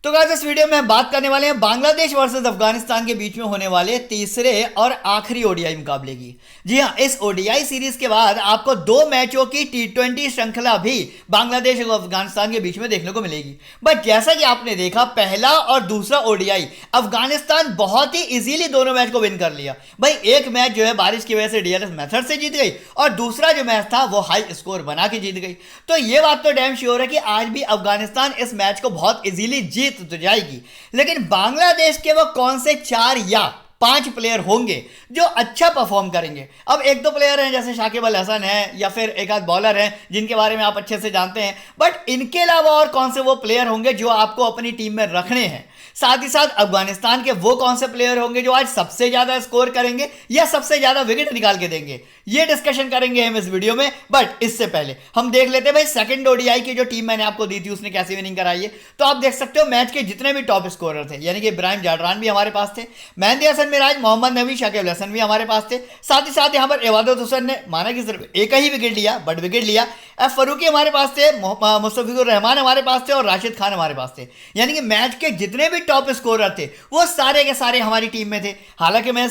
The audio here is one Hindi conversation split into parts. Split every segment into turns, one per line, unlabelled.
तो गाइस इस वीडियो में हम बात करने वाले हैं बांग्लादेश वर्सेस अफगानिस्तान के बीच में होने वाले तीसरे और आखिरी ओडीआई मुकाबले की। जी हां, इस ओडीआई सीरीज के बाद आपको दो मैचों की टी20 श्रृंखला भी बांग्लादेश और अफगानिस्तान के बीच में देखने को मिलेगी। बट जैसा कि आपने देखा, पहला और दूसरा ओडीआई अफगानिस्तान बहुत ही इजीली दोनों मैच को विन कर लिया। भाई एक मैच जो है बारिश की वजह से डीएलएस मेथड से जीत गई और दूसरा जो मैच था वो हाई स्कोर बना के जीत गई। तो ये बात तो डैम श्योर है कि आज भी अफगानिस्तान इस मैच को बहुत इजीली जीत तो जाएगी। लेकिन बांग्लादेश के वो कौन से 4 या 5 प्लेयर होंगे जो अच्छा परफॉर्म करेंगे। अब एक दो प्लेयर हैं जैसे शाकिब अल हसन है या फिर एक आध बॉलर हैं जिनके बारे में आप अच्छे से जानते हैं, बट इनके अलावा और कौन से वो प्लेयर होंगे जो आपको अपनी टीम में रखने हैं। साथ ही साथ अफगानिस्तान के वो कौन से प्लेयर होंगे जो आज सबसे ज्यादा स्कोर करेंगे या सबसे ज्यादा विकेट निकाल के देंगे, ये डिस्कशन करेंगे हम इस वीडियो में। बट इससे पहले हम देख लेते हैं भाई सेकंड ओडीआई की जो टीम मैंने आपको दी थी उसने कैसी विनिंग कराई है। तो आप देख सकते हो मैच के जितने भी टॉप स्कोरर थे, यानी कि इब्राहिम जाडरान भी हमारे पास थे, मेहंदी हसन मिराज, मोहम्मद नबी, शाकिब अल हसन भी हमारे पास थे। साथ ही साथ यहाँ पर इबादत हुसैन ने माना कि सिर्फ एक ही विकेट लिया, बट विकेट लिया। एफ फरूकी हमारे पास थे, मुस्तफिजुर रहमान हमारे पास थे और राशिद खान हमारे पास थे। यानी कि मैच के जितने भी टॉप स्कोरर थे वो सारे के सारे हमारी टीम में थे। हालांकि मैं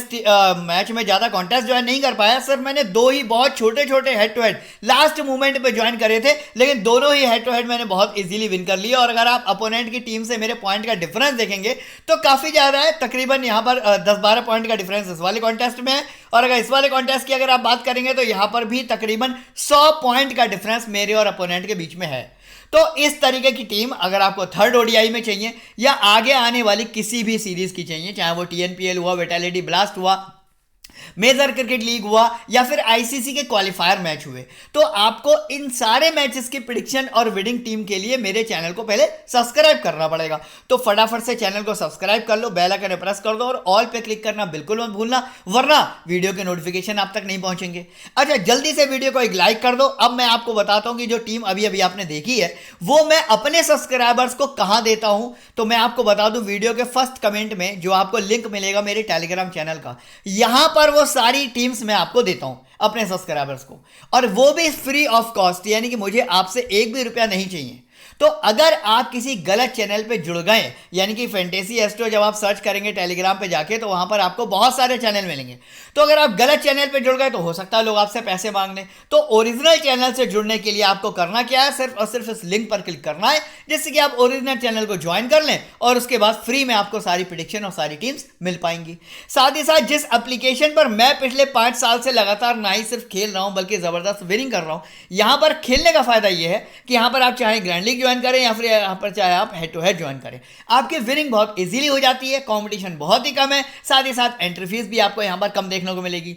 मैच में ज्यादा कॉन्टेस्ट ज्वाइन नहीं कर पाया, सिर्फ मैंने दो ही बहुत छोटे छोटे head to head last moment पे ज्वाइन करे थे, लेकिन दोनों ही हेड टू हेड मैंने बहुत इजीली विन कर लिया। और अगर आप अपोनेंट की टीम से मेरे पॉइंट का डिफरेंस देखेंगे तो काफी ज्यादा है, तकरीबन यहां पर 10-12 पॉइंट का डिफरेंस इस वाले कॉन्टेस्ट में है। और अगर इस वाले कॉन्टेस्ट की अगर आप बात करेंगे तो यहां पर भी तकरीबन 100 पॉइंट का डिफरेंस मेरे और अपोनेंट के बीच में है। तो इस तरीके की टीम अगर आपको थर्ड ओडीआई में चाहिए या आगे आने वाली किसी भी सीरीज की चाहिए, चाहे वो टीएनपीएल हुआ, विटालिटी ब्लास्ट हुआ, मेजर क्रिकेट लीग हुआ या फिर आईसीसी के क्वालिफायर मैच हुए, तो आपको इन सारे मैचेस की प्रेडिक्शन और विनिंग टीम के लिए मेरे चैनल को पहले सब्सक्राइब करना पड़ेगा। तो फटाफट से चैनल को सब्सक्राइब कर लो, बेल आइकन प्रेस कर दो और ऑल पे क्लिक करना बिल्कुल मत भूलना, वरना वीडियो के नोटिफिकेशन आप तक नहीं पहुंचेंगे। अच्छा, जल्दी से वीडियो को एक लाइक कर दो। अब मैं आपको बताता हूं कि जो टीम अभी अभी आपने देखी है वो मैं अपने सब्सक्राइबर्स को कहां देता हूं। तो मैं आपको बता दूं, वीडियो के फर्स्ट कमेंट में जो आपको लिंक मिलेगा मेरे टेलीग्राम चैनल का, यहां पर वो सारी टीम्स मैं आपको देता हूं अपने सब्सक्राइबर्स को, और वो भी फ्री ऑफ कॉस्ट, यानी कि मुझे आपसे एक भी रुपया नहीं चाहिए। तो अगर आप किसी गलत चैनल पे जुड़ गए, यानी कि फैंटेसी एस्ट्रो जब आप सर्च करेंगे टेलीग्राम पे जाके तो वहां पर आपको बहुत सारे चैनल मिलेंगे, तो अगर आप गलत चैनल पे जुड़ गए तो हो सकता है लोग आपसे पैसे मांगने। तो ओरिजिनल चैनल से जुड़ने के लिए आपको करना क्या है, सिर्फ और सिर्फ इस लिंक पर क्लिक करना है जिससे कि आप ओरिजिनल चैनल को ज्वाइन कर लें और उसके बाद फ्री में आपको सारी प्रेडिक्शन और सारी टीम्स मिल पाएंगी। साथ ही साथ जिस एप्लीकेशन पर मैं पिछले 5 साल से लगातार ना ही सिर्फ खेल रहा हूं बल्कि जबरदस्त विनिंग कर रहा हूं, यहां पर खेलने का फायदा यह है कि यहां पर आप चाहे ग्रैंड लीग ज्वाइन करें या फिर यहां पर चाहे आप हेड टू हेड ज्वाइन करें, आपकी विनिंग बहुत इजीली हो जाती है, कंपटीशन बहुत ही कम है, साथ ही साथ एंट्री फीस भी आपको यहां पर कम देखने को मिलेगी।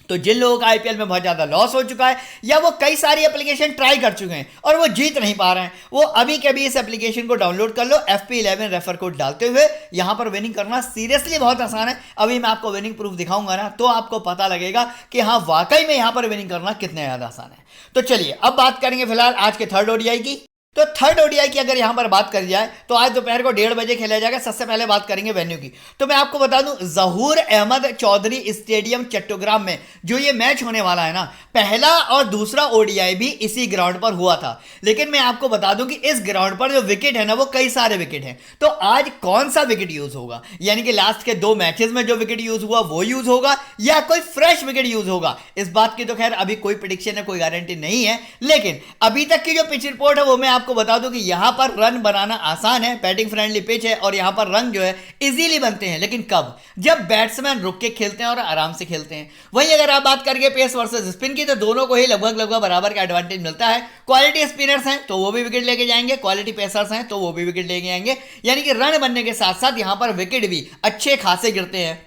तो जिन लोगों का आईपीएल में बहुत ज्यादा लॉस हो चुका है या वो कई सारी एप्लीकेशन ट्राई कर चुके हैं और वो जीत नहीं पा रहे हैं, वो अभी के अभी इस एप्लीकेशन को डाउनलोड कर लो, FP11 रेफर कोड डालते हुए यहां पर विनिंग करना सीरियसली बहुत आसान है। अभी मैं आपको विनिंग प्रूफ दिखाऊंगा ना, तो आपको पता लगेगा कि हाँ वाकई में यहां पर विनिंग करना कितने ज्यादा आसान है। तो चलिए अब बात करेंगे फिलहाल आज के थर्ड ओडीआई की। तो थर्ड ओडीआई की अगर यहां पर बात करी जाए तो आज दोपहर को 1:30 बजे खेला जाएगा। सबसे पहले बात करेंगे वेन्यू की, तो मैं आपको बता दूं जहूर अहमद चौधरी स्टेडियम चट्टोग्राम में जो ये मैच होने वाला है ना, पहला और दूसरा ओडीआई भी इसी ग्राउंड पर हुआ था। लेकिन मैं आपको बता दूं कि इस ग्राउंड पर जो विकेट है ना वो कई सारे विकेट हैं। तो आज कौन सा विकेट यूज होगा, यानी कि लास्ट के 2 मैचेस में जो विकेट यूज हुआ वो यूज होगा या कोई फ्रेश विकेट यूज होगा, इस बात की तो खैर अभी कोई प्रेडिक्शन है, कोई गारंटी नहीं है। लेकिन अभी तक की जो पिच रिपोर्ट है वो मैं आपको बता दूं कि यहां पर रन बनाना आसान है, बैटिंग फ्रेंडली पिच है और यहां पर रन जो है इजीली बनते हैं। लेकिन कब, जब बैट्समैन रुक के खेलते हैं और आराम से खेलते हैं। वहीं अगर आप बात करेंगे पेस वर्सेस स्पिन की, तो दोनों को ही लगभग बराबर का एडवांटेज मिलता है। क्वालिटी स्पिनर्स हैं तो वो भी विकेट लेके जाएंगे, क्वालिटी पेसर्स हैं तो वो भी विकेट लेके जाएंगे, यानी कि रन बनने के साथ साथ यहां पर विकेट भी अच्छे खासे गिरते हैं।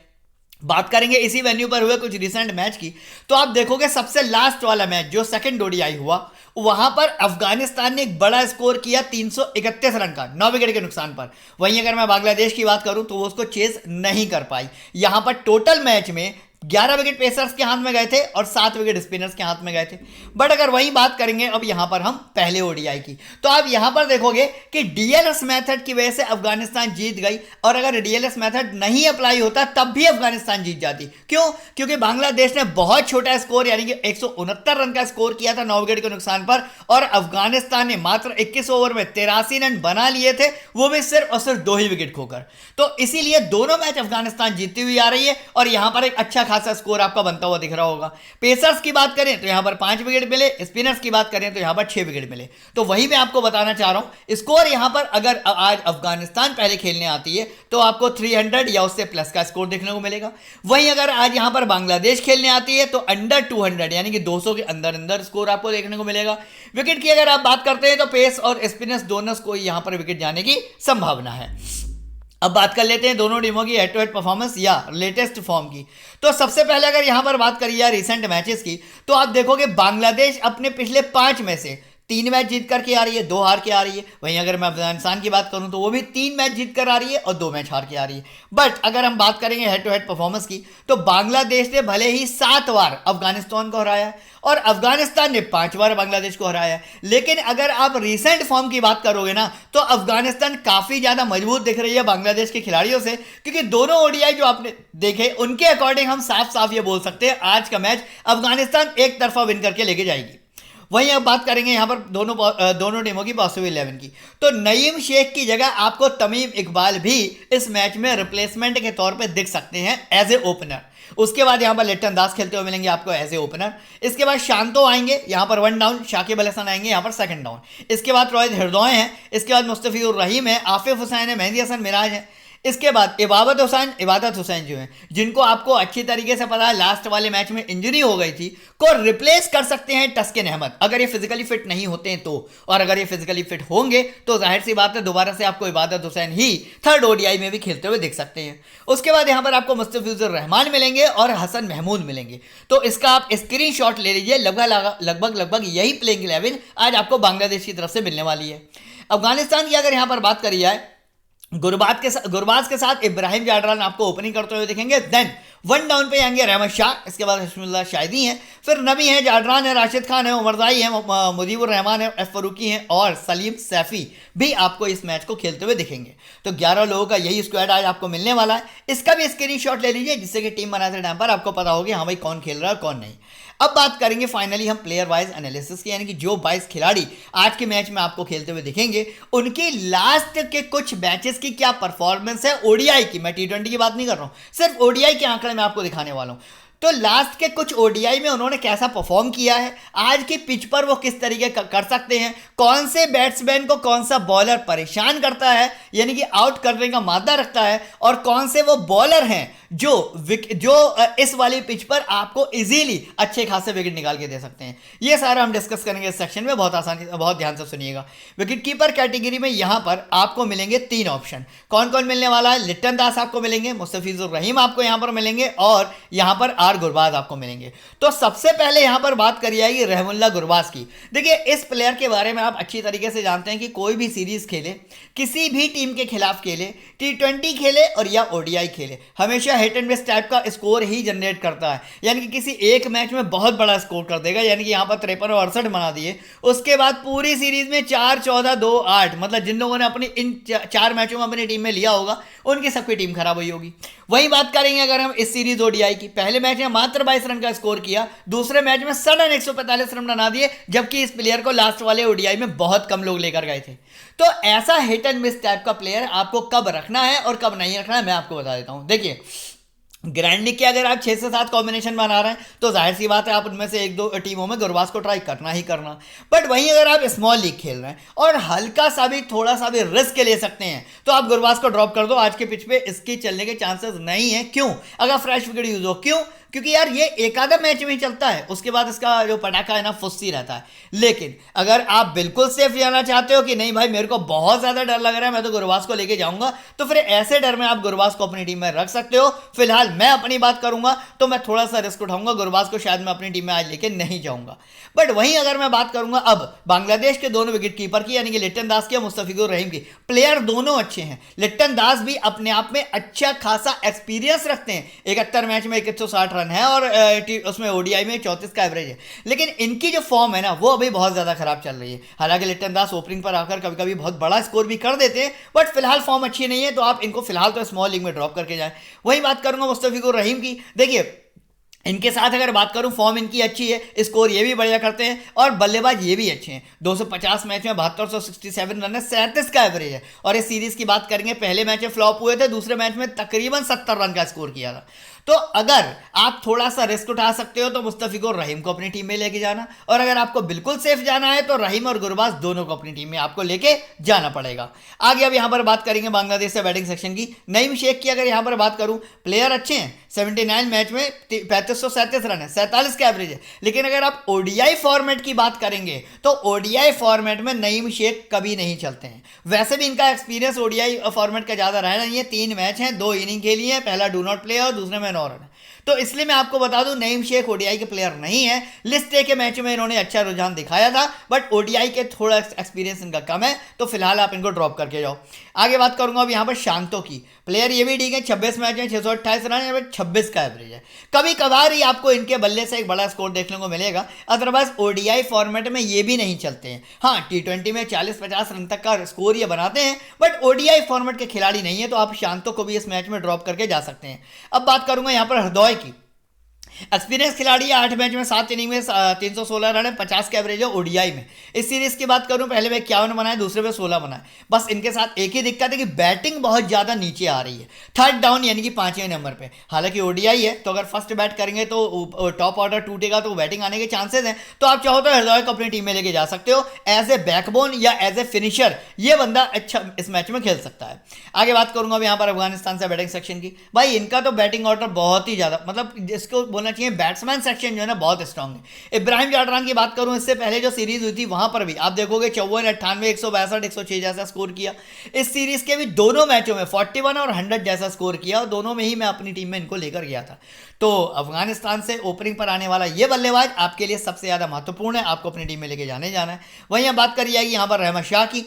बात करेंगे इसी वेन्यू पर हुए कुछ रिसेंट मैच की, तो आप देखोगे सबसे लास्ट वाला मैच जो सेकंड ओडीआई हुआ, वहां पर अफगानिस्तान ने एक बड़ा स्कोर किया 331 रन का 9 विकेट के नुकसान पर। वहीं अगर मैं बांग्लादेश की बात करूं तो वो उसको चेस नहीं कर पाई। यहां पर टोटल मैच में 11 विकेट पेसर्स के हाथ में गए थे और 7 विकेट स्पिनर्स के हाथ में गए थे। बट अगर वही बात करेंगे अब यहां पर हम पहले ओडीआई की, तो आप यहां पर देखोगे कि डीएलएस मेथड की वजह से अफगानिस्तान जीत गई, और अगर डीएलएस मेथड नहीं अप्लाई होता तब भी अफगानिस्तान जीत जाती। क्यों? क्योंकि बांग्लादेश ने बहुत छोटा स्कोर यानी कि 169 रन का स्कोर किया था 9 विकेट के नुकसान पर, और अफगानिस्तान ने मात्र 21 ओवर में 83 रन बना लिए थे, वो भी सिर्फ और सिर्फ 2 ही विकेट खोकर। तो इसीलिए दोनों मैच अफगानिस्तान जीतती हुई आ रही है, और यहां पर एक अच्छा खासा स्कोर आपका बनता हुआ दिख रहा होगा। पेसर्स की बात करें तो यहां पर 5 विकेट मिले, स्पिनर्स की बात करें तो यहां पर 6 विकेट मिले। तो वही मैं आपको बताना चाह रहा हूं, स्कोर यहां पर अगर आज अफगानिस्तान पहले खेलने आती है तो आपको 300 या उससे प्लस का स्कोर देखने को मिलेगा। वहीं अगर आज यहां पर बांग्लादेश खेलने आती है तो अंडर 200 यानी कि 200 के अंदर अंदर स्कोर आपको देखने को मिलेगा। विकेट की अगर आप बात करते हैं तो पेस और स्पिनर्स दोनों को यहां पर विकेट जाने की संभावना है। अब बात कर लेते हैं दोनों टीमों की हेड टू हेड परफॉर्मेंस या लेटेस्ट फॉर्म की। तो सबसे पहले अगर यहां पर बात करी जाए रिसेंट मैचेस की, तो आप देखोगे बांग्लादेश अपने पिछले 5 में से 3 मैच जीत करके आ रही है, 2 हार के आ रही है। वहीं अगर मैं अफगानिस्तान की बात करूं तो वो भी 3 मैच जीत कर आ रही है और 2 मैच हार के आ रही है। बट अगर हम बात करेंगे हेड टू हेड परफॉर्मेंस की, तो बांग्लादेश ने भले ही 7 बार अफगानिस्तान को हराया और अफगानिस्तान ने 5 बार बांग्लादेश को हराया, लेकिन अगर आप रिसेंट फॉर्म की बात करोगे ना तो अफगानिस्तान काफी ज्यादा मजबूत दिख रही है बांग्लादेश के खिलाड़ियों से, क्योंकि दोनों ओडीआई जो आपने देखे उनके अकॉर्डिंग हम साफ साफ ये बोल सकते हैं आज का मैच अफगानिस्तान एक तरफा विन करके लेके जाएगी। वहीं अब बात करेंगे यहां पर दोनों टीमों की पॉसिबल 11 की, तो नईम शेख की जगह आपको तमीम इकबाल भी इस मैच में रिप्लेसमेंट के तौर पे दिख सकते हैं एज ए ओपनर। उसके बाद यहां पर लिट्टन दास खेलते हुए मिलेंगे आपको एज ए ओपनर। इसके बाद शांतो आएंगे यहां पर 1 डाउन, शाकिब अल हसन आएंगे यहां पर 2nd डाउन। इसके बाद रोहित हृदय हैं, इसके बाद मुस्तफिजुर रहीम है, आफिफ हुसैन है, मेहदी हसन मिराज है। इसके बाद इबादत हुसैन जो हैं, जिनको आपको अच्छी तरीके से पता है लास्ट वाले मैच में इंजरी हो गई थी, को रिप्लेस कर सकते हैं टस्किन अहमद अगर ये फिजिकली फिट नहीं होते हैं तो। और अगर ये फिजिकली फिट होंगे तो जाहिर सी बात है दोबारा से आपको इबादत हुसैन ही 3rd ओडीआई में भी खेलते हुए दिख सकते हैं। उसके बाद यहां पर आपको मुस्तफिजुर रहमान मिलेंगे और हसन महमूद मिलेंगे। तो इसका आप स्क्रीनशॉट ले लीजिए, लगभग यही प्लेइंग 11 आज आपको बांग्लादेश की तरफ से मिलने वाली है। अफगानिस्तान की अगर यहां पर बात करी जाए, गुरबाज के साथ इब्राहिम जाडरान आपको ओपनिंग करते हुए दिखेंगे। देन 1 डाउन पे आएंगे रहमत शाह, इसके बाद हशमुल्लाह शाहिदी हैं, फिर नबी हैं, जाडरान है, राशिद खान है, उमरजाई है, मुजीबुर रहमान है, एफ फरूकी हैं और सलीम सैफी भी आपको इस मैच को खेलते हुए दिखेंगे। तो 11 लोगों का यही स्क्वाड आज आपको मिलने वाला है। इसका भी स्क्रीनशॉट ले लीजिए जिससे कि टीम बनाते टाइम पर आपको पता होगी हाँ भाई कौन खेल रहा है और कौन नहीं। अब बात करेंगे फाइनली हम प्लेयर वाइज एनालिसिस की, यानी कि जो 22 खिलाड़ी आज के मैच में आपको खेलते हुए दिखेंगे उनकी लास्ट के कुछ मैचेस की क्या परफॉर्मेंस है ओडीआई की। मैं टी20 की बात नहीं कर रहा हूं, सिर्फ ओडीआई के आंकड़े मैं आपको दिखाने वाला हूं। तो लास्ट के कुछ ओडीआई में उन्होंने कैसा परफॉर्म किया है, आज की पिच पर वो किस तरीके कर सकते हैं, कौन से बैट्समैन को कौन सा बॉलर परेशान करता है यानी कि आउट करने का मादा रखता है, और कौन से वो बॉलर हैं जो इस वाली पिच पर आपको इजीली अच्छे खासे विकेट निकाल के दे सकते हैं। ये सारा हम डिस्कस करेंगे इस सेक्शन में, बहुत ध्यान से सुनिएगा। विकेट कीपर कैटेगरी में यहां पर आपको मिलेंगे 3 ऑप्शन। कौन कौन मिलने वाला है? लिट्टन दास आपको मिलेंगे, मुस्तफिजुर रहीम आपको यहां पर मिलेंगे और यहां पर गुरबाज आपको मिलेंगे। तो सबसे पहले यहां पर बात करी जाएगी रहमुल्लाह गुरबाज की। देखिए इस प्लेयर के बारे में आप अच्छी तरीके से जानते हैं कि कोई भी सीरीज खेले, किसी भी टीम के खिलाफ खेले, टी20 खेले और या ओडीआई खेले, हमेशा हिट एंड मिस टाइप का स्कोर ही जनरेट करता है। यानी कि किसी एक मैच में बहुत बड़ा स्कोर कर देगा, यानी कि यहां पर 53 और 68 बना दिए, उसके बाद पूरी सीरीज में 4, 14, 2, 8, मतलब जिन लोगों ने अपनी इन 4 मैचों में अपनी टीम में लिया होगा उनकी सबकी टीम खराब हुई होगी। वही बात करेंगे अगर हम इस सीरीज ओडीआई की, पहले मैच में मात्र 22 रन का स्कोर किया, दूसरे मैच में सडन 145 रन बना दिए, जबकि इस प्लेयर को लास्ट वाले ओडीआई में बहुत कम लोग लेकर गए थे। तो ऐसा हिट एंड मिस टाइप का प्लेयर आपको कब रखना है और कब नहीं रखना है मैं आपको बता देता हूं। देखिए ग्रैंड लीग के अगर आप 6 से 7 कॉम्बिनेशन बना रहे हैं तो जाहिर सी बात है आप उनमें से 1-2 टीमों में गुरबाज को ट्राई करना ही करना। बट वहीं अगर आप स्मॉल लीग खेल रहे हैं और हल्का सा भी थोड़ा सा भी रिस्क ले सकते हैं तो आप गुरबाज को ड्रॉप कर दो। आज के पिच पे इसकी चलने के चांसेस नहीं है। क्यों? अगर फ्रेश विकेट यूज हो, क्यों? क्योंकि यार ये एक आधा मैच में ही चलता है, उसके बाद इसका जो पटाखा है ना फुस्सी रहता है। लेकिन अगर आप बिल्कुल सेफ जाना चाहते हो कि नहीं भाई मेरे को बहुत ज्यादा डर लग रहा है, मैं तो गुरबाज को लेके जाऊंगा, तो फिर ऐसे डर में आप गुरबाज को अपनी टीम में रख सकते हो। फिलहाल मैं अपनी बात करूंगा तो मैं थोड़ा सा रिस्क उठाऊंगा, गुरबाज को शायद मैं अपनी टीम में आज लेके नहीं जाऊंगा। बट वहीं अगर मैं बात करूंगा अब बांग्लादेश के दोनों विकेट कीपर की, यानी कि लिट्टन दास की और मुस्तफिजुर रहीम की, प्लेयर दोनों अच्छे हैं। लिट्टन दास भी अपने आप में अच्छा खासा एक्सपीरियंस रखते हैं, 71 मैच में 160 रन है और उसमें ओडीआई में 34 का एवरेज है। लेकिन इनकी जो फॉर्म है ना वो अभी बहुत ज़्यादा खराब चल रही है। हालांकि लिटन दास ओपनिंग पर आकर कभी कभी बहुत बड़ा स्कोर भी कर देते हैं, बट फिलहाल फॉर्म अच्छी नहीं है, तो आप इनको फिलहाल तो स्मॉल लीग में ड्रॉप करके जाएं। वही बात करूंगा मुस्तफिजुर रहीम की। देखिए इनके साथ अगर बात करूं, फॉर्म इनकी अच्छी है, स्कोर ये भी बढ़िया करते हैं और बल्लेबाज ये भी अच्छे हैं। 250 मैच में 7267 रन है, 37 का एवरेज है। और इस सीरीज की बात करेंगे, पहले मैच में फ्लॉप हुए थे, दूसरे मैच में तकरीबन 70 रन का स्कोर किया था। तो अगर आप थोड़ा सा रिस्क उठा सकते हो तो मुस्तफिजुर रहीम को अपनी टीम में लेके जाना, और अगर आपको बिल्कुल सेफ जाना है तो रहीम और गुरबाज दोनों को अपनी टीम में आपको लेके जाना पड़ेगा। आगे अब यहां पर बात करेंगे बांग्लादेश से बैटिंग सेक्शन की। नईम शेख की अगर यहां पर बात करूं, प्लेयर अच्छे हैं, 79 मैच में 3537 रन है, 47 का एवरेज है। लेकिन अगर आप ओडीआई फॉर्मेट की बात करेंगे तो ओडीआई फॉर्मेट में नईम शेख कभी नहीं चलते हैं। वैसे भी इनका एक्सपीरियंस ओडीआई फॉर्मेट का ज़्यादा रहा नहीं है, 3 मैच हैं, 2 इनिंग खेली है, पहला डू नॉट प्ले और दूसरे में 9 रन है। तो इसलिए मैं आपको बता दूं नईम शेख ओडीआई के प्लेयर नहीं है। लिस्ट ए के मैच में इन्होंने अच्छा रुझान दिखाया था, बट ओडीआई के थोड़ा एक्सपीरियंस इनका कम है, तो फिलहाल आप इनको ड्रॉप करके जाओ। आगे बात करूंगा अब यहाँ पर शांतो की। प्लेयर ये भी ठीक है, 26 मैच में 628 रन है, 26 का एवरेज है। कभी कभार ही आपको इनके बल्ले से एक बड़ा स्कोर देखने को मिलेगा, अदरवाइज ओडीआई फॉर्मेट में ये भी नहीं चलते हैं। हाँ, टी20 में 40-50 रन तक का स्कोर ये बनाते हैं, बट ओडीआई फॉर्मेट के खिलाड़ी नहीं है, तो आप शांतो को भी इस मैच में ड्रॉप करके जा सकते हैं। अब बात करूंगा यहाँ पर हृदय की। एक्सपीरियंस खिलाड़ी है, 8 मैच में 7 इनिंग में 316 रन है, 50 का एवरेज है ओडीआई में। इस सीरीज की बात करूं, पहले में 51 बनाए, दूसरे में 16 बनाए। बस इनके साथ एक ही दिक्कत है कि बैटिंग बहुत ज़्यादा नीचे आ रही है, थर्ड डाउन यानी कि 5वें नंबर पे। हालांकि ओडीआई है, तो अगर फर्स्ट बैट करेंगे तो टॉप ऑर्डर टूटेगा, तो बैटिंग आने के चांसेस हैं। तो आप चाहो तो हृदय को अपनी टीम में लेके जा सकते हो एज ए बैकबोन या एज ए फिनिशर। ये बंदा अच्छा इस मैच में खेल सकता है। आगे बात करूंगा अब यहाँ पर अफगानिस्तान से बैटिंग सेक्शन की। भाई इनका तो बैटिंग ऑर्डर बहुत ही ज़्यादा, मतलब जिसको बोलना चाहिए बैट्समैन सेक्शन जो है ना बहुत स्ट्रांग है। इब्राहिम जाडरान की बात करूं, इससे पहले जो सीरीज हुई थी वहां पर भी आप देखोगे 54, 98, 162, 106 जैसा स्कोर किया। इस सीरीज के भी दोनों मैचों में 41 और 100 जैसा स्कोर किया, और दोनों में ही मैं अपनी टीम में इनको लेकर गया था। तो अफगानिस्तान से ओपनिंग पर आने वाला ये बल्लेबाज आपके लिए सबसे ज्यादा महत्वपूर्ण है, आपको अपनी टीम में लेके जाना है। वहीं बात करी जाएगी यहाँ पर रहमत शाह की।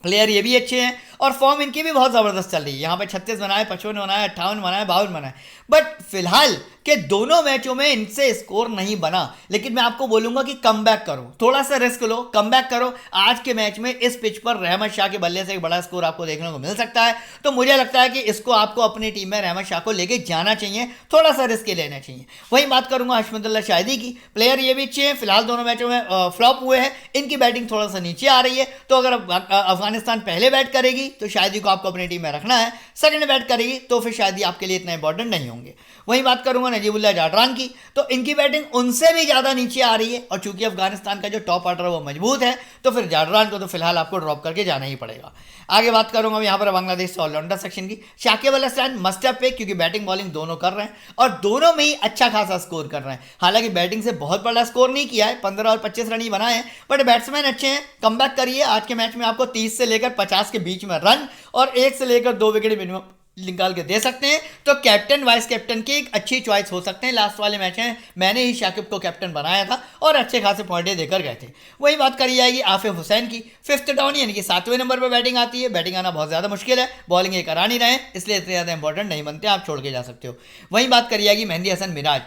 प्लेयर ये भी अच्छे हैं और फॉर्म इनकी भी बहुत ज़बरदस्त चल रही है। यहाँ पे 36 बनाए, 55 बनाए, 58 बनाए, 52 बनाए, बट फिलहाल के दोनों मैचों में इनसे स्कोर नहीं बना। लेकिन मैं आपको बोलूंगा कि कम बैक करो, थोड़ा सा रिस्क लो, कम बैक करो। आज के मैच में इस पिच पर रहमत शाह के बल्ले से एक बड़ा स्कोर आपको देखने को मिल सकता है। तो मुझे लगता है कि इसको आपको अपनी टीम में रहमत शाह को लेके जाना चाहिए, थोड़ा सा रिस्क लेना चाहिए। वहीं बात करूंगा हशमतुल्लाह शाहिदी की। प्लेयर ये भी अच्छे हैं, फिलहाल दोनों मैचों में फ्लॉप हुए हैं, इनकी बैटिंग थोड़ा सा नीचे आ रही है। तो अगर अफगानिस्तान पहले बैट करेगी तो शाहिदी को आपको अपनी टीम में रखना है, सेकंड बैट करेगी तो फिर शाहिदी आपके लिए इतना इंपॉर्टेंट नहीं होंगे। वहीं बात करूंगा नजीबुल्लाह जाडरान की, तो इनकी बैटिंग उनसे भी ज़्यादा नीचे आ रही है, और चूंकि अफगानिस्तान का जो टॉप ऑर्डर है वो मजबूत है, तो फिर जाडरान को तो फिलहाल आपको ड्रॉप करके जाना ही पड़ेगा। आगे बात करूंगा यहाँ पर बांग्लादेश से ऑलराउंडर सेक्शन की। शाकिब अल हसन मस्ट अप पे, क्योंकि बैटिंग बॉलिंग दोनों कर रहे हैं और दोनों में ही अच्छा खासा स्कोर कर रहे हैं। हालांकि बैटिंग से बहुत बड़ा स्कोर नहीं किया है, 15 और 25 रन ही बनाए हैं, बट बैट्समैन अच्छे हैं। कम बैक करिए, आज के मैच में आपको 30 से लेकर 50 के बीच में रन और 1 से लेकर 2 विकेट मिनिमम निकाल के दे सकते हैं। तो कैप्टन वाइस कैप्टन की एक अच्छी चॉइस हो सकते हैं। लास्ट वाले मैच में मैंने ही शाकिब को कैप्टन बनाया था और अच्छे खासे पॉइंटें देकर गए थे। वही बात करी जाएगी आफिफ हुसैन की। 5th डाउन यानी कि 7वें नंबर पर बैटिंग आती है। बैटिंग आना बहुत ज़्यादा मुश्किल है, बॉलिंग ये करा नहीं रहे हैं, इसलिए इतने ज़्यादा इंपॉर्टेंट नहीं बनते, आप छोड़ के जा सकते हो। वहीं बात करी जाएगी मेहंदी हसन मिराज।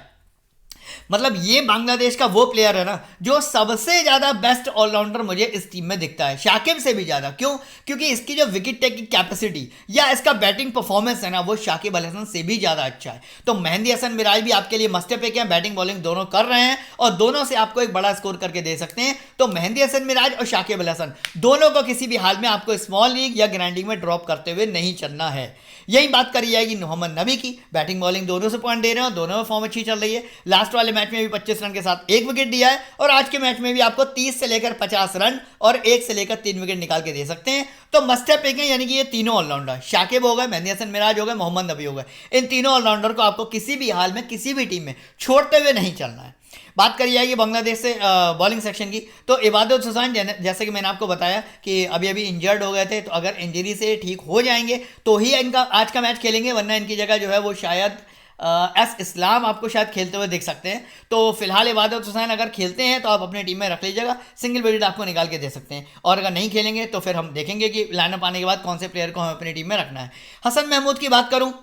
मतलब ये बांग्लादेश का वो प्लेयर है ना जो सबसे ज्यादा बेस्ट ऑलराउंडर मुझे इस टीम में दिखता है, शाकिब से भी ज्यादा। क्यों? क्योंकि इसकी जो विकेट टेकिंग कैपेसिटी या इसका बैटिंग परफॉर्मेंस है ना वो शाकिब अल हसन से भी ज्यादा अच्छा है। तो मेहंदी हसन मिराज भी आपके लिए मस्ट पिक है, बैटिंग बॉलिंग दोनों कर रहे हैं और दोनों से आपको एक बड़ा स्कोर करके दे सकते हैं। तो मेहंदी हसन मिराज और शाकिब अल हसन दोनों को किसी भी हाल में आपको स्मॉल लीग या ग्रैंडिंग में ड्रॉप करते हुए नहीं चलना है। यही बात करी जाएगी मोहम्मद नबी की। बैटिंग बॉलिंग दोनों से पॉइंट दे रहे हैं और दोनों में फॉर्म अच्छी चल रही है। लास्ट वाले मैच में भी 25 रन के साथ 1 विकेट दिया है और आज के मैच में भी आपको 30 से लेकर 50 रन और 1 से लेकर 3 विकेट निकाल के दे सकते हैं। तो मस्ट पिक है, यानी कि ये तीनों ऑलराउंडर, शाकिब हो गए, मेहंदी हसन मिराज हो गए, मोहम्मद नबी हो गए, इन तीनों ऑलराउंडर को आपको किसी भी हाल में किसी भी टीम में छोड़ते हुए नहीं चलना है। बात करी जाएगी बांग्लादेश से बॉलिंग सेक्शन की। तो इबादत हुसैन, जैसे कि मैंने आपको बताया कि अभी अभी इंजर्ड हो गए थे, तो अगर इंजरी से ठीक हो जाएंगे तो ही इनका आज का मैच खेलेंगे, वरना इनकी जगह जो है वो शायद एस इस्लाम आपको शायद खेलते हुए देख सकते हैं। तो फिलहाल इबादत हुसैन अगर खेलते हैं तो आप अपनी टीम में रख लीजिएगा, सिंगल विकेट आपको निकाल के दे सकते हैं। और अगर नहीं खेलेंगे तो फिर हम देखेंगे कि लाइनअप आने के बाद कौन से प्लेयर को हमें अपनी टीम में रखना है। हसन महमूद की बात करूँ,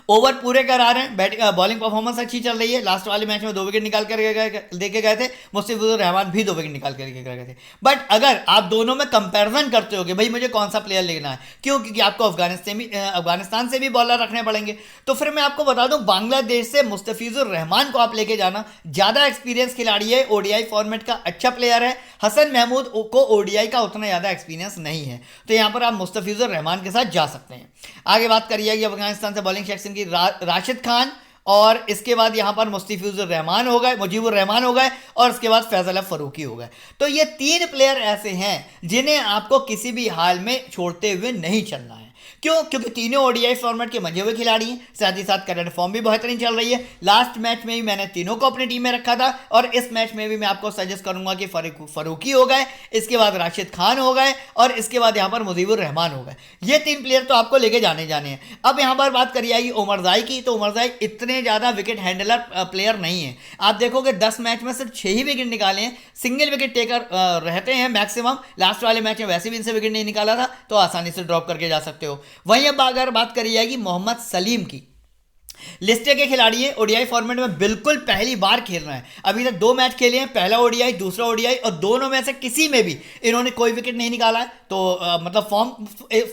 ओवर पूरे करा रहे हैं, बैटिंग बॉलिंग परफॉर्मेंस अच्छी चल रही है। लास्ट वाले मैच में 2 विकेट निकाल कर देके गए थे, मुस्तफिजुर रहमान भी 2 विकेट निकाल कर गए थे। बट अगर आप दोनों में कंपैरिजन करते हो कि भाई मुझे कौन सा प्लेयर लेना है, क्यों, क्योंकि आपको अफगानिस्तान से भी बॉलर रखने पड़ेंगे, तो फिर मैं आपको बता दूं बांग्लादेश से मुस्तफिजुर रहमान को आप लेके जाना। ज़्यादा एक्सपीरियंस खिलाड़ी है, ओडीआई फॉर्मेट का अच्छा प्लेयर है। हसन महमूद को ओडीआई का उतना ज़्यादा एक्सपीरियंस नहीं है, तो यहाँ पर आप मुस्तफिजुर रहमान के साथ जा सकते हैं। आगे बात करिए अफगानिस्तान से बॉलिंग सेक्शन की, राशिद खान और इसके बाद यहाँ पर मुस्तफिजुर रहमान हो गए, मुजीबुर रहमान हो गए, और इसके बाद फैजल फरूकी हो गए। तो ये 3 प्लेयर ऐसे हैं जिन्हें आपको किसी भी हाल में छोड़ते हुए नहीं चलना है। क्यों? क्योंकि तीनों ओडीआई फॉर्मेट के मजे हुए खिलाड़ी हैं, साथ ही साथ करंट फॉर्म भी बेहतरीन चल रही है। लास्ट मैच में भी मैंने तीनों को अपनी टीम में रखा था, और इस मैच में भी मैं आपको सजेस्ट करूंगा कि फरूकी हो गए, इसके बाद राशिद खान हो गए, और इसके बाद यहाँ पर मुजीबुर रहमान हो गए। ये 3 प्लेयर तो आपको लेके जाने हैं। अब यहाँ पर बात करी जाएगी उमरजाई की, तो उमरजाई इतने ज़्यादा विकेट हैंडलर प्लेयर नहीं है। आप देखोगे 10 मैच में सिर्फ 6 ही विकेट निकाले हैं, सिंगल विकेट टेकर रहते हैं मैक्सिमम। लास्ट वाले मैच में वैसे भी इनसे विकेट नहीं निकाला था, तो आसानी से ड्रॉप करके जा सकते हो। वहीं अब अगर बात करी जाएगी मोहम्मद सलीम की, लिस्टे के खिलाड़ी है, ओडीआई फॉर्मेट में बिल्कुल पहली बार खेल रहे हैं। अभी तक 2 मैच खेले हैं, पहला ओडीआई दूसरा ओडीआई, और दोनों में से किसी में भी इन्होंने कोई विकेट नहीं निकाला है। तो मतलब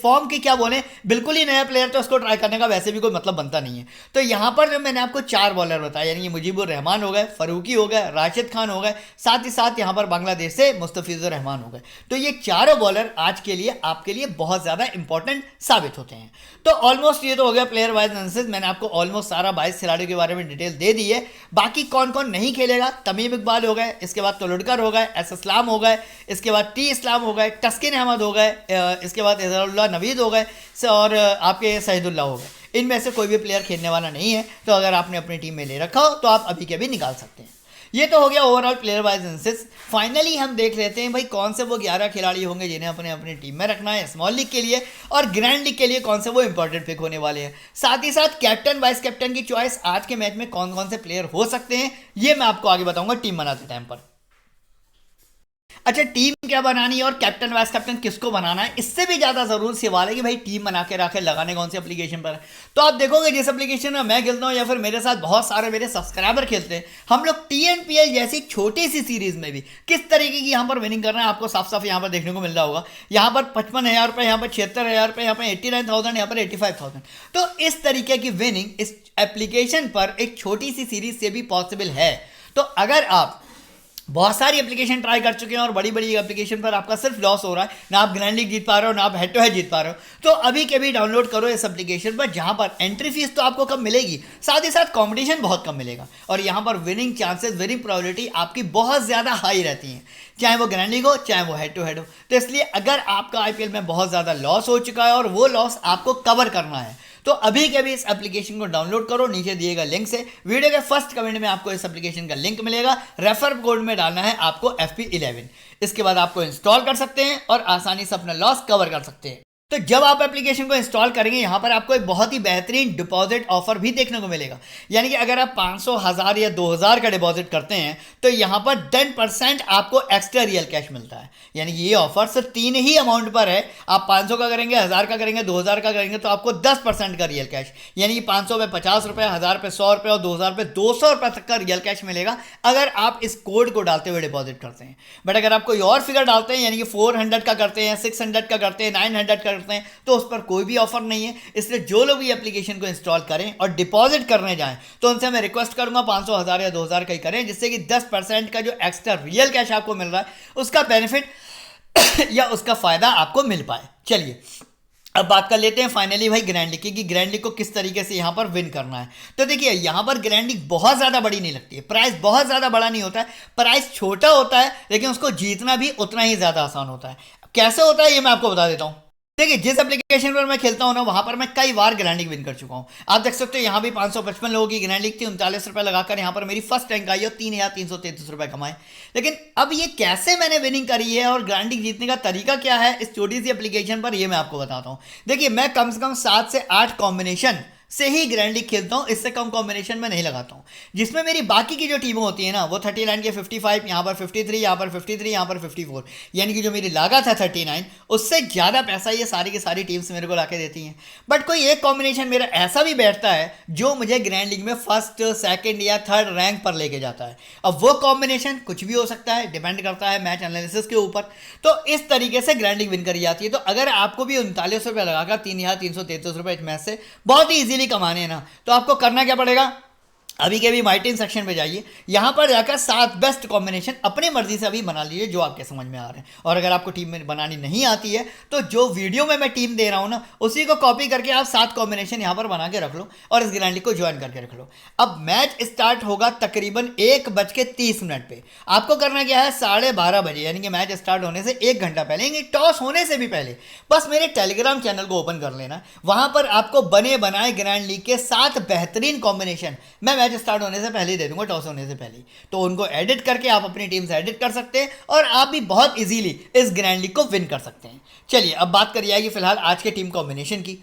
फॉर्म की क्या बोले, बिल्कुल ही नया प्लेयर, तो उसको ट्राई करने का वैसे भी कोई मतलब बनता नहीं है। तो यहाँ पर जो मैंने आपको 4 बॉलर बताया, यानी कि मुजीबुर रहमान हो गए, फरूकी हो गए, राशिद खान हो गए, साथ ही साथ यहाँ पर बांग्लादेश से मुस्तफिजुर रहमान हो गए। तो ये चारों बॉलर आज के लिए आपके लिए बहुत ज़्यादा इंपॉर्टेंट साबित होते हैं। तो ऑलमोस्ट ये तो हो गया प्लेयर वाइज एनालिसिस। मैंने आपको ऑलमोस्ट सारा 22 खिलाड़ियों के बारे में डिटेल दे दी है। बाकी कौन कौन नहीं खेलेगा, तमीम इकबाल हो गए, इसके बाद तोलुडकर हो गए, एस इस्लाम हो गए, इसके बाद टी इस्लाम हो गए, तस्किन अहमद हो गए, इसके बाद इजहारुल्लाह नवीद हो गए, और आपके सईदुल्लाह हो गए। इनमें से कोई भी प्लेयर खेलने वाला नहीं है, तो अगर आपने अपनी टीम में ले रखा हो तो आप अभी के अभी निकाल सकते हैं। ये तो हो गया overall player wise analysis. Finally हम देख लेते हैं भाई कौन से वो 11 खिलाड़ी होंगे जिन्हें अपने अपनी टीम में रखना है स्मॉल लीग के लिए, और ग्रैंड लीग के लिए कौन से वो इंपॉर्टेंट पिक होने वाले हैं। साथ ही साथ कैप्टन वाइस कैप्टन की चॉइस आज के मैच में कौन कौन से प्लेयर हो सकते हैं, ये मैं आपको आगे बताऊंगा टीम बनाते टाइम पर। अच्छा, टीम क्या बनानी है और कैप्टन वाइस कैप्टन किसको बनाना है, इससे भी ज़्यादा ज़रूर सवाल है कि भाई टीम बना के रखे, लगाने कौन सी एप्लीकेशन पर है। तो आप देखोगे जिस एप्लीकेशन में मैं खेलता हूँ या फिर मेरे साथ बहुत सारे मेरे सब्सक्राइबर खेलते हैं, हम लोग TNPL जैसी छोटी सी सीरीज में भी किस तरीके की यहाँ पर विनिंग कर रहे हैं आपको साफ साफ यहाँ पर देखने को मिल रहा होगा। यहाँ पर 55,000 रुपये, यहाँ पर 76,000 रुपये, यहाँ पर 89,000, यहाँ पर 85,000। तो इस तरीके की विनिंग इस एप्लीकेशन पर एक छोटी सी सीरीज से भी पॉसिबल है। तो अगर आप बहुत सारी एप्लीकेशन ट्राई कर चुके हैं और बड़ी बड़ी एप्लीकेशन पर आपका सिर्फ लॉस हो रहा है, ना आप ग्रैंड लीग जीत पा रहे हो, ना आप हेड टू हेड जीत पा रहे हो, तो अभी के भी डाउनलोड करो इस एप्लीकेशन पर, जहां पर एंट्री फीस तो आपको कम मिलेगी, साथ ही साथ कंपटीशन बहुत कम मिलेगा, और यहां पर विनिंग चांसेस, विनिंग प्रोबेबिलिटी आपकी बहुत ज़्यादा हाई रहती हैं, चाहे वो ग्रैंड लीग हो चाहे वो हेड टू हेड हो। तो इसलिए अगर आपका IPL में बहुत ज़्यादा लॉस हो चुका है और वो लॉस आपको कवर करना है, तो अभी के अभी इस एप्लीकेशन को डाउनलोड करो, नीचे दिए गए लिंक से। वीडियो के फर्स्ट कमेंट में आपको इस एप्लीकेशन का लिंक मिलेगा, रेफर कोड में डालना है आपको FP11। इसके बाद आपको इंस्टॉल कर सकते हैं और आसानी से अपना लॉस कवर कर सकते हैं। तो जब आप एप्लीकेशन को इंस्टॉल करेंगे, यहाँ पर आपको एक बहुत ही बेहतरीन डिपॉजिट ऑफर भी देखने को मिलेगा। यानी कि अगर आप 500, 1000 या 2000 का डिपॉजिट करते हैं, तो यहाँ पर 10% आपको एक्स्ट्रा रियल कैश मिलता है। यानी कि ये ऑफर सिर्फ 3 ही अमाउंट पर है। आप 500 का करेंगे, 1000 का करेंगे, 2000 का करेंगे, तो आपको 10% का रियल कैश, यानी कि 500 पे 50 रुपये, 1000 पे 100 रुपये और 2000 पे 200 रुपये तक का रियल कैश मिलेगा अगर आप इस कोड को डालते हुए डिपॉजिट करते हैं। बट अगर आप कोई और फिगर डालते हैं, यानी कि 400 का करते हैं, 600 का करते हैं, 900 का करते हैं, तो उस पर कोई भी ऑफर नहीं है। इसलिए जो लोग भी एप्लीकेशन को इंस्टॉल करें और डिपॉजिट करने जाएं, तो उनसे मैं रिक्वेस्ट करूंगा 500, 1000 या 2000 का ही करें, जिससे कि 10% का जो एक्स्ट्रा रियल कैश आपको मिल रहा है उसका बेनिफिट या उसका फायदा आपको मिल पाए। चलिए अब बात कर लेते हैं फाइनली भाई ग्रैंड लीग की, कि ग्रैंड लीग को किस तरीके से यहाँ पर विन करना है। तो देखिए यहाँ पर ग्रैंड लीग बहुत ज़्यादा बड़ी नहीं लगती है, प्राइस बहुत ज़्यादा बड़ा नहीं होता है, प्राइस छोटा होता है, लेकिन उसको जीतना भी उतना ही ज़्यादा आसान होता है। कैसे होता है ये मैं आपको बता देता हूँ। देखिए जिस एप्लीकेशन पर मैं खेलता हूँ ना, वहाँ पर मैं कई बार ग्रैंड लीग विन कर चुका हूँ। आप देख सकते हो यहाँ भी 555 लोगों की ग्रैंड लीग थी, 39 रुपये लगाकर यहाँ पर मेरी फर्स्ट रैंक आई और 3,333 रुपये कमाए। लेकिन अब ये कैसे मैंने विनिंग करी है और ग्रैंड लीग जीतने का तरीका क्या है इस छोटी सी एप्लीकेशन पर, ये मैं आपको बताता हूँ। देखिए मैं कम से कम 7 से 8 कॉम्बिनेशन से ही ग्रैंड लीग खेलता हूँ, इससे कम कॉम्बिनेशन में नहीं लगाता हूँ। जिसमें मेरी बाकी की जो टीमें होती है ना, वो 39 के 55, यहाँ पर 53, यहाँ पर 53, यहाँ पर 54, यानी कि जो मेरी लागत है 39, उससे ज़्यादा पैसा ये सारी की सारी टीम्स मेरे को ला के देती हैं। बट कोई एक कॉम्बिनेशन मेरा ऐसा भी बैठता है जो मुझे ग्रैंड लीग में फर्स्ट, सेकेंड या थर्ड रैंक पर लेके जाता है। अब वो कॉम्बिनेशन कुछ भी हो सकता है, डिपेंड करता है मैच एनालिसिस के ऊपर। तो इस तरीके से ग्रैंड लीग विन करी जाती है। तो अगर आपको भी 39 रुपये लगाकर 3,333 रुपये इस मैच से बहुत ही इजीली कमाने हैं ना, तो आपको करना क्या पड़ेगा, अभी के अभी माई टीम सेक्शन पे जाइए, यहाँ पर जाकर 7 बेस्ट कॉम्बिनेशन अपनी मर्जी से अभी बना लीजिए जो आपके समझ में आ रहे हैं। और अगर आपको टीम में बनानी नहीं आती है तो जो वीडियो में मैं टीम दे रहा हूँ ना, उसी को कॉपी करके आप 7 कॉम्बिनेशन यहाँ पर बना के रख लो और इस ग्रैंड लीग को ज्वाइन करके रख लो। अब मैच स्टार्ट होगा तकरीबन 1:30 पे। आपको करना क्या है, 12:30 बजे यानी कि मैच स्टार्ट होने से 1 घंटा पहले, यानी टॉस होने से भी पहले, बस मेरे टेलीग्राम चैनल को ओपन कर लेना। वहां पर आपको बने बनाए ग्रैंड लीग के 7 बेहतरीन कॉम्बिनेशन मैं मैच स्टार्ट होने से पहले ही दे दूंगा, टॉस होने से पहले। तो उनको एडिट करके आप अपनी टीम से एडिट कर सकते हैं और आप भी बहुत इजीली इस ग्रैंड लीग को विन कर सकते हैं। चलिए अब बात करी जाएगी फिलहाल आज के टीम कॉम्बिनेशन की।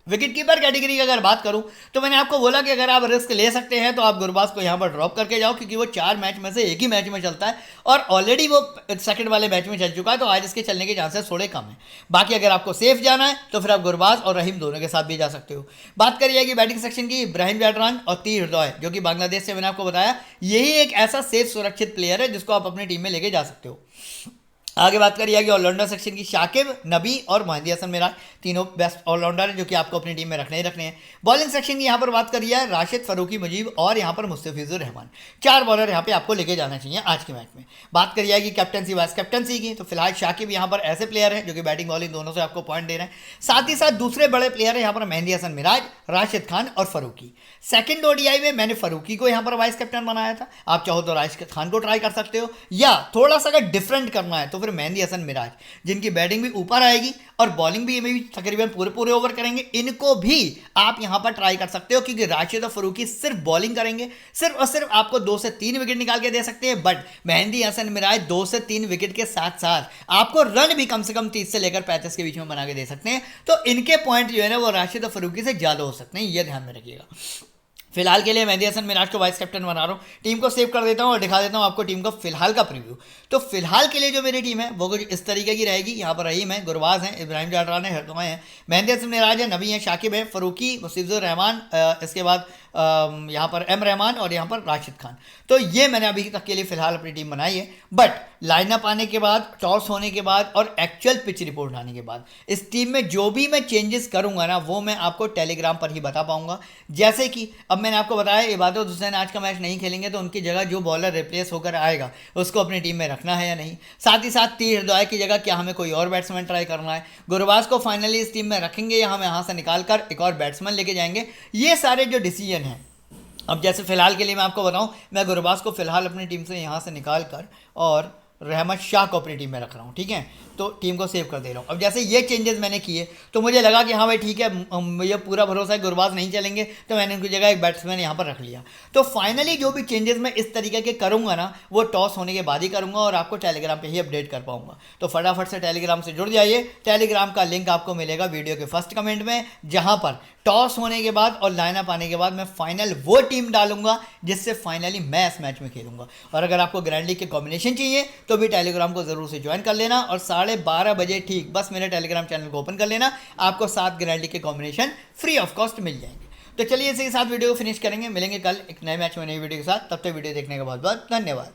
विकेट कीपर कैटेगरी की अगर बात करूं तो मैंने आपको बोला कि अगर आप रिस्क ले सकते हैं तो आप गुरबाज को यहां पर ड्रॉप करके जाओ, क्योंकि वो 4 मैच में से एक ही मैच में चलता है और ऑलरेडी वो सेकंड वाले मैच में चल चुका है, तो आज इसके चलने के चांसेस थोड़े कम हैं। बाकी अगर आपको सेफ जाना है तो फिर आप गुरबाज और रहीम दोनों के साथ भी जा सकते हो। बात करी जाएगी बैटिंग सेक्शन की, इब्राहिम जाडरान और तीर हृदय जो कि बांग्लादेश से, मैंने आपको बताया यही एक ऐसा सेफ सुरक्षित प्लेयर है जिसको आप अपनी टीम में लेके जा सकते हो। आगे बात करी जाएगी ऑलराउंडर सेक्शन की, शाकिब, नबी और मेहदी हसन मिराज तीनों बेस्ट ऑलराउंडर हैं जो कि आपको अपनी टीम में रखने ही रखने हैं। बॉलिंग सेक्शन की यहाँ पर बात करी है, राशिद, फरूकी, मुजीब और यहाँ पर मुस्तफिजुर रहमान, 4 बॉलर यहाँ पे आपको लेके जाना चाहिए आज के मैच में। बात करी जाएगी कैप्टनसी वाइस कैप्टनसी की, तो फिलहाल शाकिब यहाँ पर ऐसे प्लेयर हैं जो कि बैटिंग बॉलिंग दोनों से आपको पॉइंट दे रहे हैं। साथ ही साथ दूसरे बड़े प्लेयर हैं यहाँ पर मेहदी हसन मिराज, राशिद खान और फरूकी। सेकंड ओडीआई में मैंने फरूकी को यहाँ पर वाइस कैप्टन बनाया था, आप चाहो तो राशिद खान को ट्राई कर सकते हो, या थोड़ा सा अगर डिफरेंट करना है तो फिर मेहदी हसन मिराज जिनकी बैटिंग भी ऊपर आएगी और बॉलिंग भी ये तकरीबन पूरे ओवर करेंगे, इनको भी आप यहां पर ट्राई कर सकते हो, क्योंकि राशिद और फरूकी सिर्फ बॉलिंग करेंगे, सिर्फ और सिर्फ आपको 2 से 3 विकेट निकाल के दे सकते हैं। बट मेहदी हसन मिराज 2 से 3 विकेट के साथ साथ आपको रन भी कम से कम 30 से लेकर 35 के बीच में बना के दे सकते हैं। तो इनके पॉइंट जो है ना वो राशिद और फरूकी से ज्यादा हो सकते हैं, ये ध्यान में रखिएगा। फिलहाल के लिए मेहदी हसन मिराज को वाइस कैप्टन बना रहा हूँ। टीम को सेव कर देता हूँ और दिखा देता हूँ आपको टीम का फिलहाल का प्रीव्यू। तो फिलहाल के लिए जो मेरी टीम है वो कुछ इस तरीके की रहेगी। यहाँ पर रहीम है, गुरबाज हैं, इब्राहिम जाडरान है, हरदोए हैं, मेहदी हसन मिराज है, नबी है, शाकिब है, फरूकी, मुस्तफिजुर रहमान, इसके बाद यहाँ पर एम रहमान और यहाँ पर राशिद खान। तो ये मैंने अभी तक के लिए फिलहाल अपनी टीम बनाई है। बट लाइनअप आने के बाद, टॉस होने के बाद और एक्चुअल पिच रिपोर्ट आने के बाद इस टीम में जो भी मैं चेंजेस करूंगा ना वो मैं आपको टेलीग्राम पर ही बता पाऊंगा। जैसे कि अब मैंने आपको बताया इबादत हुसैन आज का मैच नहीं खेलेंगे, तो उनकी जगह जो बॉलर रिप्लेस होकर आएगा उसको अपनी टीम में रखना है या नहीं। साथ ही साथ तीर हृदय की जगह क्या हमें कोई और बैट्समैन ट्राई करना है, गुरबाज को फाइनली इस टीम में रखेंगे या हम यहाँ से निकाल कर एक और बैट्समैन लेके जाएंगे, ये सारे जो डिसीजन हैं। अब जैसे फिलहाल के लिए मैं आपको बताऊं, मैं गुरबाज को फिलहाल अपनी टीम से यहाँ से निकाल कर और रहमत शाह को अपनी टीम में रख रहा हूँ, ठीक है, तो टीम को सेव कर दे रहा हूँ। अब जैसे ये चेंजेस मैंने किए तो मुझे लगा कि हाँ भाई ठीक है, ये पूरा भरोसा है गुरबाज नहीं चलेंगे, तो मैंने उनकी जगह एक बैट्समैन यहाँ पर रख लिया। तो फाइनली जो भी चेंजेस मैं इस तरीके के करूँगा ना वो टॉस होने के बाद ही करूँगा और आपको टेलीग्राम पे ही अपडेट कर पाऊंगा। तो फटाफट से टेलीग्राम से जुड़ जाइए। टेलीग्राम का लिंक आपको मिलेगा वीडियो के फर्स्ट कमेंट में, जहाँ पर टॉस होने के बाद और लाइनअप आने के बाद मैं फाइनल वो टीम डालूंगा जिससे फाइनली मैं इस मैच में खेलूंगा। और अगर आपको ग्रैंड लीग के कॉम्बिनेशन चाहिए तो भी टेलीग्राम को जरूर से ज्वाइन कर लेना और 12:30 बजे ठीक बस मेरे टेलीग्राम चैनल को ओपन कर लेना, आपको 7 ग्रैंड लीग के कॉम्बिनेशन फ्री ऑफ कॉस्ट मिल जाएंगे। तो चलिए इसी के साथ वीडियो को फिनिश करेंगे, मिलेंगे कल एक नए मैच में नई वीडियो के साथ। तब तक वीडियो देखने का बहुत बहुत धन्यवाद।